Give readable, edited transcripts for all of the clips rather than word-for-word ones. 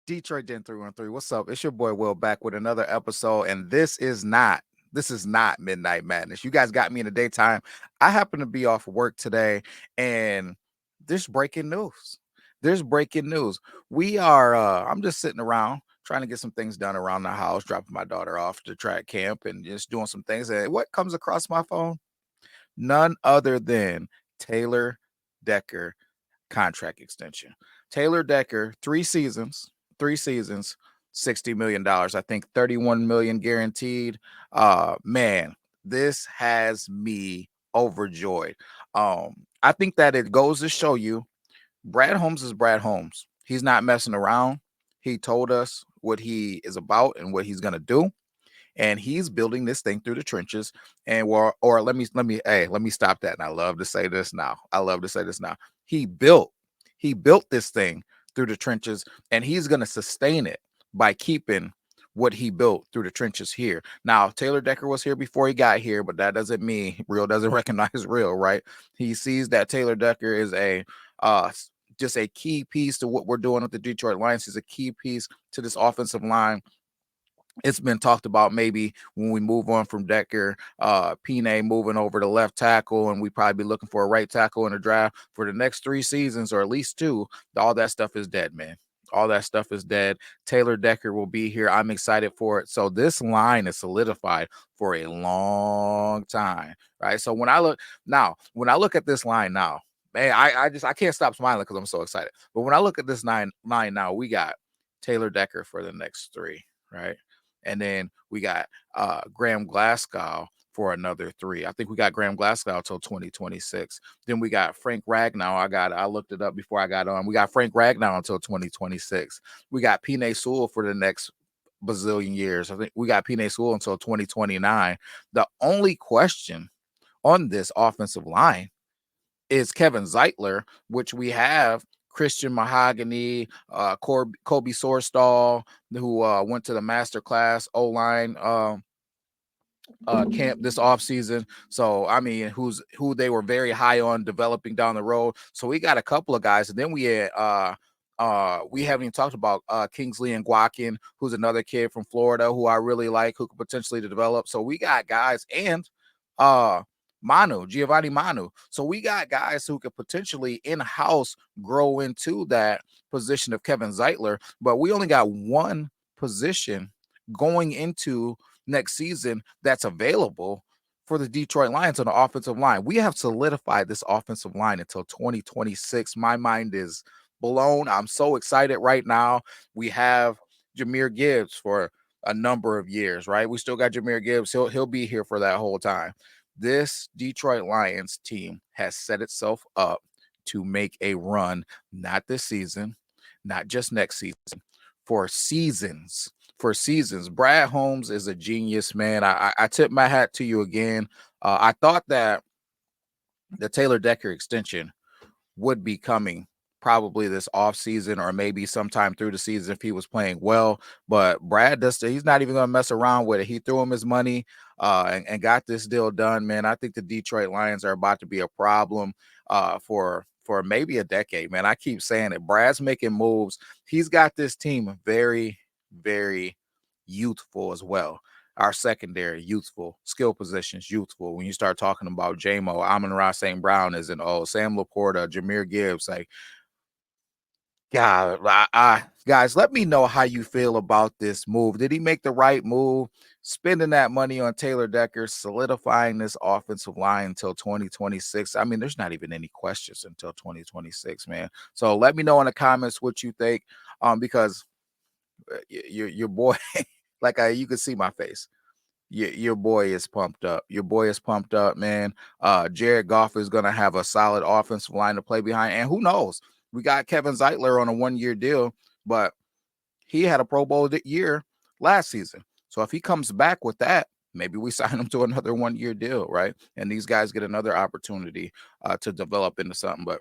Detroit Den 313. What's up? It's your boy Will back with another episode, and this is not Midnight Madness. You guys got me in the daytime. I happen to be off work today, and there's breaking news. There's breaking news. We are I'm just sitting around trying to get some things done around the house, dropping my daughter off to track camp and just doing some things. And what comes across my phone? None other than Taylor Decker contract extension. Taylor Decker, 3 seasons, $60 million. I think 31 million guaranteed. Man, this has me overjoyed. I think that it goes to show you Brad Holmes is Brad Holmes. He's not messing around. He told us what he is about and what he's gonna do, and he's building this thing through the trenches. And or let me stop that. And I love to say this now. He built this thing through the trenches, and he's going to sustain it by keeping what he built through the trenches here. Now, Taylor Decker was here before he got here, but that doesn't mean real doesn't recognize real, right? He sees that Taylor Decker is just a key piece to what we're doing with the Detroit Lions. He's a key piece to this offensive line. It's been talked about maybe when we move on from Decker, Pine moving over to left tackle, and we probably be looking for a right tackle in the draft for the next 3 seasons or at least 2. All that stuff is dead, man. All that stuff is dead. Taylor Decker will be here. I'm excited for it. So this line is solidified for a long time, right? So when I look at this line now, man, I can't stop smiling because I'm so excited. But when I look at this line now, we got Taylor Decker for the next 3, right? And then we got Graham Glasgow for another 3. I think we got Graham Glasgow till 2026. Then we got Frank Ragnow. I looked it up before I got on. We got Frank Ragnow until 2026. We got Penei Sewell for the next bazillion years. I think we got Penei Sewell until 2029. The only question on this offensive line is Kevin Zeitler, which we have Christian Mahogany, Kobe Sorstal, who went to the master class O-line camp this offseason. So I mean, who they were very high on developing down the road. So we got a couple of guys, and then we haven't even talked about Kingsley Nguakin, who's another kid from Florida who I really like, who could potentially develop. So we got guys, and Giovanni Manu. So we got guys who could potentially in-house grow into that position of Kevin Zeitler, but we only got one position going into next season that's available for the Detroit Lions on the offensive line. We have solidified this offensive line until 2026. My mind is blown. I'm so excited right now. We have Jahmyr Gibbs for a number of years, right? We still got Jahmyr Gibbs. He'll be here for that whole time. This Detroit Lions team has set itself up to make a run, not this season, not just next season, for seasons. Brad Holmes is a genius, man. I tip my hat to you again. I thought that the Taylor Decker extension would be coming probably this off season or maybe sometime through the season if he was playing well. But Brad he's not even going to mess around with it. He threw him his money and got this deal done, man. I think the Detroit Lions are about to be a problem for maybe a decade, man. I keep saying it. Brad's making moves. He's got this team very, very youthful as well. Our secondary, youthful, skill positions, youthful. When you start talking about JMO, Amon-Ra St. Brown isn't old, Sam Laporta, Jahmyr Gibbs, like, God, guys, let me know how you feel about this move. Did he make the right move? Spending that money on Taylor Decker, solidifying this offensive line until 2026. I mean, there's not even any questions until 2026, man. So let me know in the comments what you think, because your boy, like you can see my face. Your boy is pumped up. Your boy is pumped up, man. Jared Goff is going to have a solid offensive line to play behind. And who knows? We got Kevin Zeitler on a 1-year deal, but he had a Pro Bowl year last season. So if he comes back with that, maybe we sign him to another 1-year deal, right? And these guys get another opportunity to develop into something. But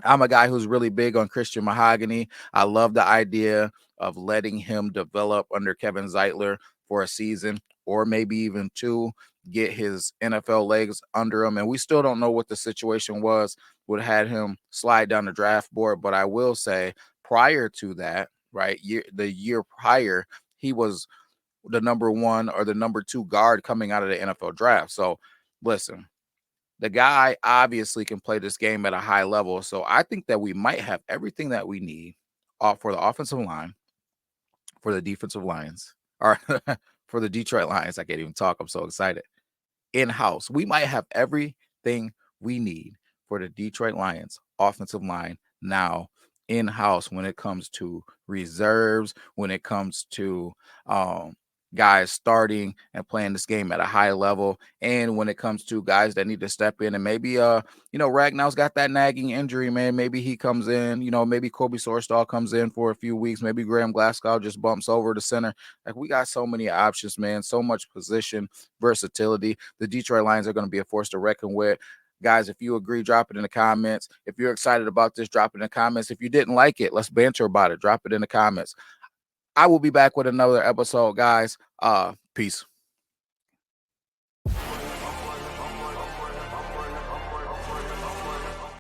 I'm a guy who's really big on Christian Mahogany. I love the idea of letting him develop under Kevin Zeitler for a season or maybe even two, get his NFL legs under him. And we still don't know what the situation was, would have had him slide down the draft board. But I will say, prior to that, right, the year prior, he was the number one or the number two guard coming out of the NFL draft. So listen, the guy obviously can play this game at a high level. So I think that we might have everything that we need for the offensive line, for the defensive lines, or for the Detroit Lions. I can't even talk. I'm so excited. In-house. We might have everything we need for the Detroit Lions offensive line now in-house when it comes to reserves, when it comes to guys starting and playing this game at a high level, and when it comes to guys that need to step in and maybe Ragnow's got that nagging injury, man. Maybe he comes in, maybe Kobe Sorstall comes in for a few weeks, maybe Graham Glasgow just bumps over to center. Like, we got so many options, man, so much position versatility. The Detroit Lions are going to be a force to reckon with. Guys, if you agree, drop it in the comments. If you're excited about this, drop it in the comments. If you didn't like it, let's banter about it. Drop it in the comments. I will be back with another episode, guys. Peace.